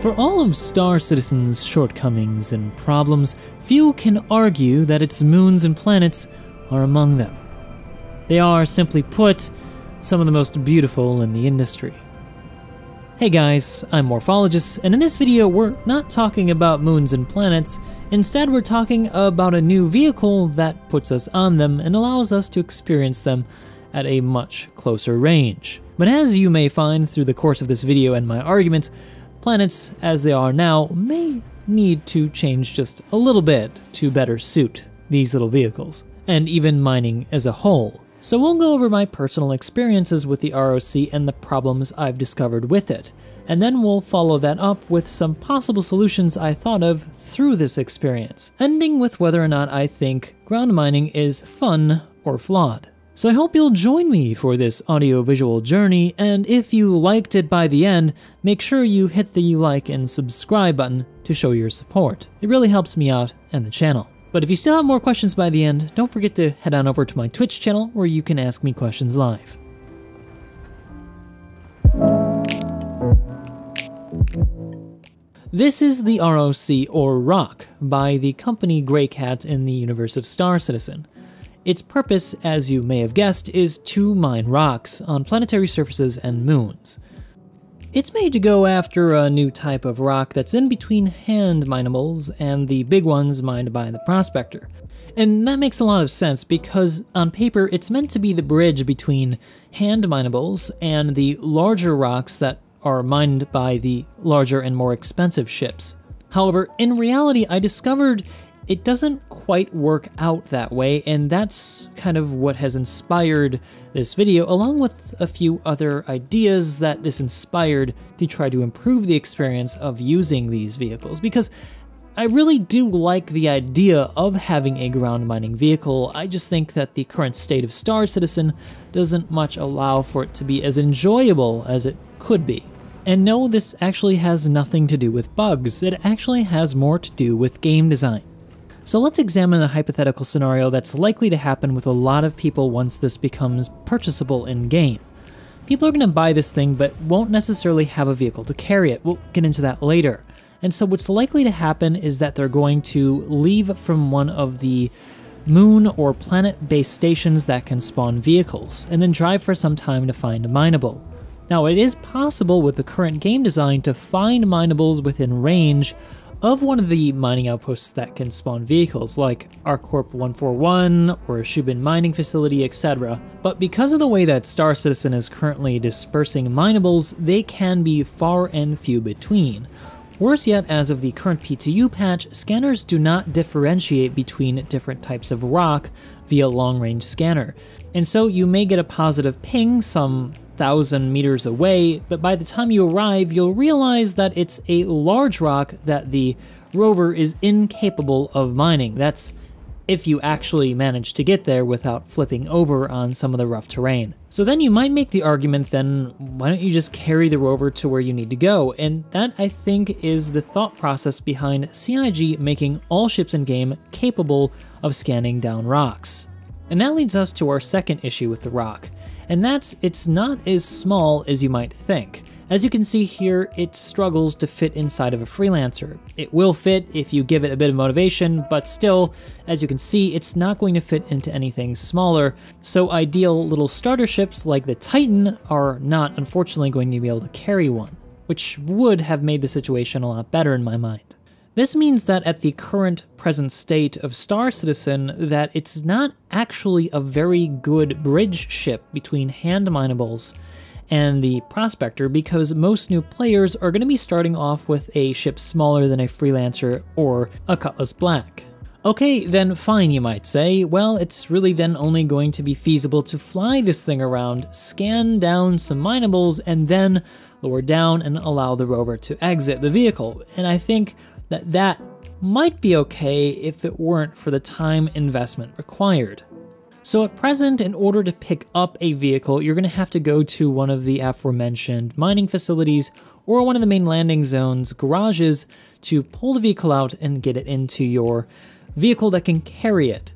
For all of Star Citizen's shortcomings and problems, few can argue that its moons and planets are among them. They are, simply put, some of the most beautiful in the industry. Hey guys, I'm Morphologist, and in this video we're not talking about moons and planets. Instead, we're talking about a new vehicle that puts us on them and allows us to experience them at a much closer range. But as you may find through the course of this video and my arguments, planets as they are now may need to change just a little bit to better suit these little vehicles, and even mining as a whole. So we'll go over my personal experiences with the ROC and the problems I've discovered with it, and then we'll follow that up with some possible solutions I thought of through this experience, ending with whether or not I think ground mining is fun or flawed. So I hope you'll join me for this audio-visual journey, and if you liked it by the end, make sure you hit the like and subscribe button to show your support. It really helps me out and the channel. But if you still have more questions by the end, don't forget to head on over to my Twitch channel where you can ask me questions live. This is the ROC, or ROC, by the company Greycat in the universe of Star Citizen. Its purpose, as you may have guessed, is to mine rocks on planetary surfaces and moons. It's made to go after a new type of rock that's in between hand minables and the big ones mined by the prospector. And that makes a lot of sense because on paper it's meant to be the bridge between hand minables and the larger rocks that are mined by the larger and more expensive ships. However, in reality I discovered it doesn't quite work out that way, and that's kind of what has inspired this video, along with a few other ideas that this inspired to try to improve the experience of using these vehicles, because I really do like the idea of having a ground mining vehicle. I just think that the current state of Star Citizen doesn't much allow for it to be as enjoyable as it could be. And no, this actually has nothing to do with bugs. It actually has more to do with game design. So let's examine a hypothetical scenario that's likely to happen with a lot of people once this becomes purchasable in-game. People are going to buy this thing but won't necessarily have a vehicle to carry it. We'll get into that later. And so what's likely to happen is that they're going to leave from one of the moon or planet-based stations that can spawn vehicles, and then drive for some time to find a mineable. Now it is possible with the current game design to find minables within range of one of the mining outposts that can spawn vehicles, like ArcCorp 141 or Shubin mining facility, etc. But because of the way that Star Citizen is currently dispersing minables, they can be far and few between. Worse yet, as of the current PTU patch, scanners do not differentiate between different types of rock via long-range scanner. And so you may get a positive ping some 1,000 meters away, but by the time you arrive, you'll realize that it's a large rock that the rover is incapable of mining. That's if you actually manage to get there without flipping over on some of the rough terrain. So then you might make the argument then, why don't you just carry the rover to where you need to go? And that, I think, is the thought process behind CIG making all ships in game capable of scanning down rocks. And that leads us to our second issue with the rock. And that's, it's not as small as you might think. As you can see here, it struggles to fit inside of a freelancer. It will fit if you give it a bit of motivation, but still, as you can see, it's not going to fit into anything smaller, so ideal little starter ships like the Titan are not, unfortunately, going to be able to carry one, which would have made the situation a lot better in my mind. This means that at the current present state of Star Citizen, that it's not actually a very good bridge ship between hand minables and the prospector, because most new players are going to be starting off with a ship smaller than a freelancer or a Cutlass Black. Okay, then fine, you might say. Well, it's really then only going to be feasible to fly this thing around, scan down some minables, and then lower down and allow the rover to exit the vehicle. And I think that might be okay if it weren't for the time investment required. So at present, in order to pick up a vehicle, you're going to have to go to one of the aforementioned mining facilities or one of the main landing zones garages to pull the vehicle out and get it into your vehicle that can carry it.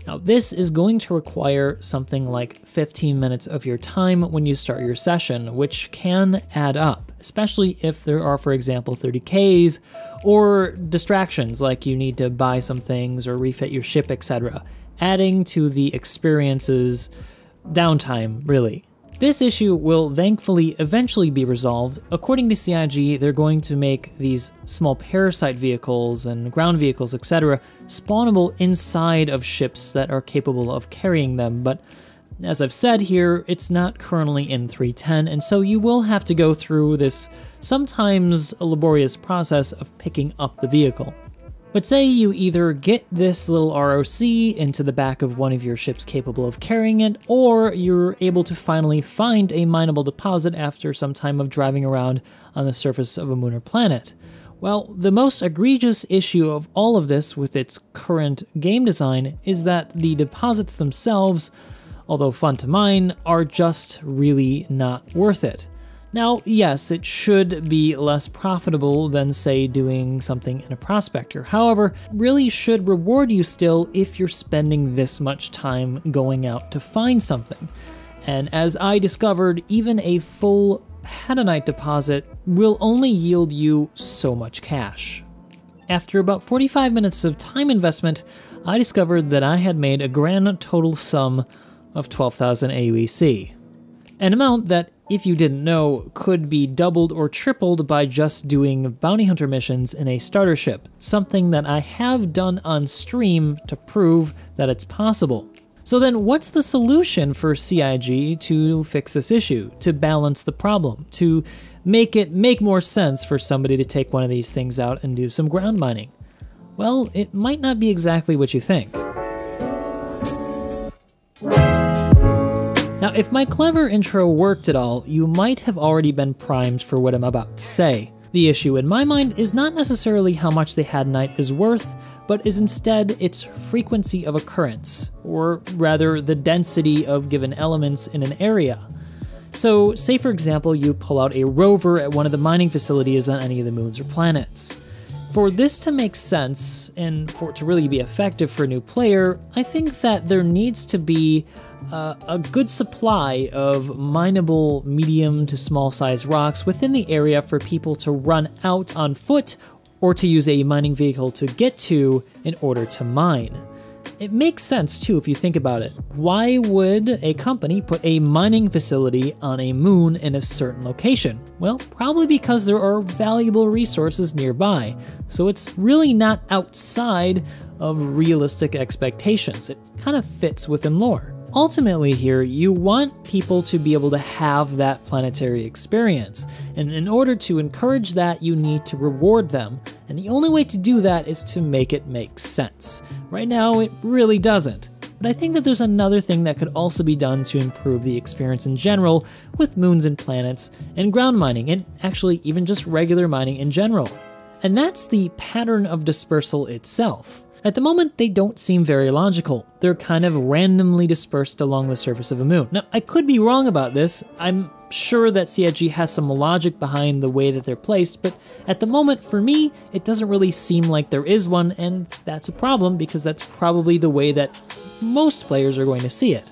Now this is going to require something like 15 minutes of your time when you start your session, which can add up, especially if there are, for example, 30Ks or distractions like you need to buy some things or refit your ship, etc., adding to the experience's downtime, really. This issue will thankfully eventually be resolved. According to CIG, they're going to make these small parasite vehicles and ground vehicles, etc., spawnable inside of ships that are capable of carrying them, but as I've said here, it's not currently in 3.10, and so you will have to go through this sometimes laborious process of picking up the vehicle. But say you either get this little ROC into the back of one of your ships capable of carrying it, or you're able to finally find a mineable deposit after some time of driving around on the surface of a moon or planet. Well, the most egregious issue of all of this with its current game design is that the deposits themselves, although fun to mine, are just really not worth it. Now, yes, it should be less profitable than, say, doing something in a prospector. However, really should reward you still if you're spending this much time going out to find something. And as I discovered, even a full Hadanite deposit will only yield you so much cash. After about 45 minutes of time investment, I discovered that I had made a grand total sum of 12,000 AUEC. An amount that, if you didn't know, could be doubled or tripled by just doing bounty hunter missions in a starter ship, something that I have done on stream to prove that it's possible. So then what's the solution for CIG to fix this issue, to balance the problem, to make it make more sense for somebody to take one of these things out and do some ground mining? Well, it might not be exactly what you think. Now, if my clever intro worked at all, you might have already been primed for what I'm about to say. The issue in my mind is not necessarily how much the Hadanite is worth, but is instead its frequency of occurrence, or rather the density of given elements in an area. So, say for example you pull out a rover at one of the mining facilities on any of the moons or planets. For this to make sense, and for it to really be effective for a new player, I think that there needs to be a good supply of mineable medium to small size rocks within the area for people to run out on foot or to use a mining vehicle to get to in order to mine. It makes sense too if you think about it. Why would a company put a mining facility on a moon in a certain location? Well, probably because there are valuable resources nearby, so it's really not outside of realistic expectations. It kind of fits within lore. Ultimately here, you want people to be able to have that planetary experience, and in order to encourage that, you need to reward them, and the only way to do that is to make it make sense. Right now, it really doesn't, but I think that there's another thing that could also be done to improve the experience in general with moons and planets, and ground mining, and actually even just regular mining in general. And that's the pattern of dispersal itself. At the moment, they don't seem very logical. They're kind of randomly dispersed along the surface of a moon. Now, I could be wrong about this. I'm sure that CIG has some logic behind the way that they're placed, but at the moment, for me, it doesn't really seem like there is one, and that's a problem because that's probably the way that most players are going to see it.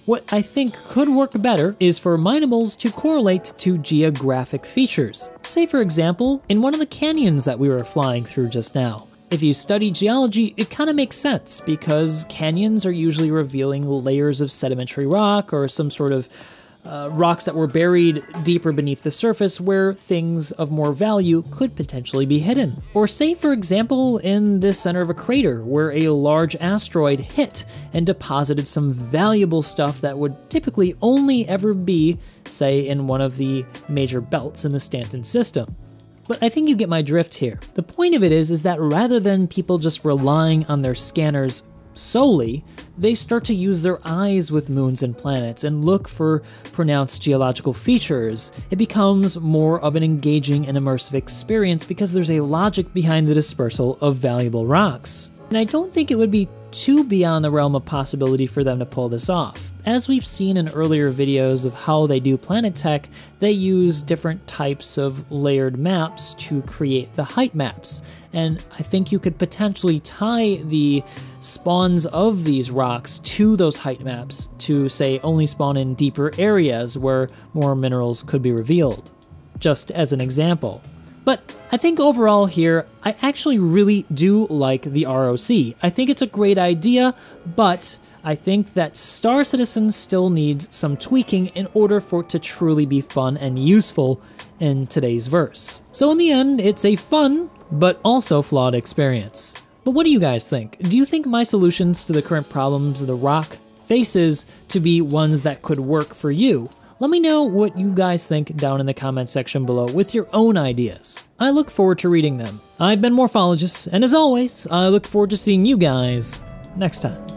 What I think could work better is for minables to correlate to geographic features. Say, for example, in one of the canyons that we were flying through just now. If you study geology, it kind of makes sense because canyons are usually revealing layers of sedimentary rock or some sort of rocks that were buried deeper beneath the surface where things of more value could potentially be hidden. Or say, for example, in the center of a crater where a large asteroid hit and deposited some valuable stuff that would typically only ever be, say, in one of the major belts in the Stanton system. But I think you get my drift here. The point of it is that rather than people just relying on their scanners solely, they start to use their eyes with moons and planets and look for pronounced geological features. It becomes more of an engaging and immersive experience because there's a logic behind the dispersal of valuable rocks. And I don't think it would be too beyond the realm of possibility for them to pull this off. As we've seen in earlier videos of how they do planet tech, they use different types of layered maps to create the height maps. And I think you could potentially tie the spawns of these rocks to those height maps to, say, only spawn in deeper areas where more minerals could be revealed. just as an example. But I think overall here, I actually really do like the ROC. I think it's a great idea, but I think that Star Citizen still needs some tweaking in order for it to truly be fun and useful in today's verse. So in the end, it's a fun, but also flawed experience. But what do you guys think? Do you think my solutions to the current problems the ROC faces to be ones that could work for you? Let me know what you guys think down in the comment section below with your own ideas. I look forward to reading them. I've been Morphologist, and as always, I look forward to seeing you guys next time.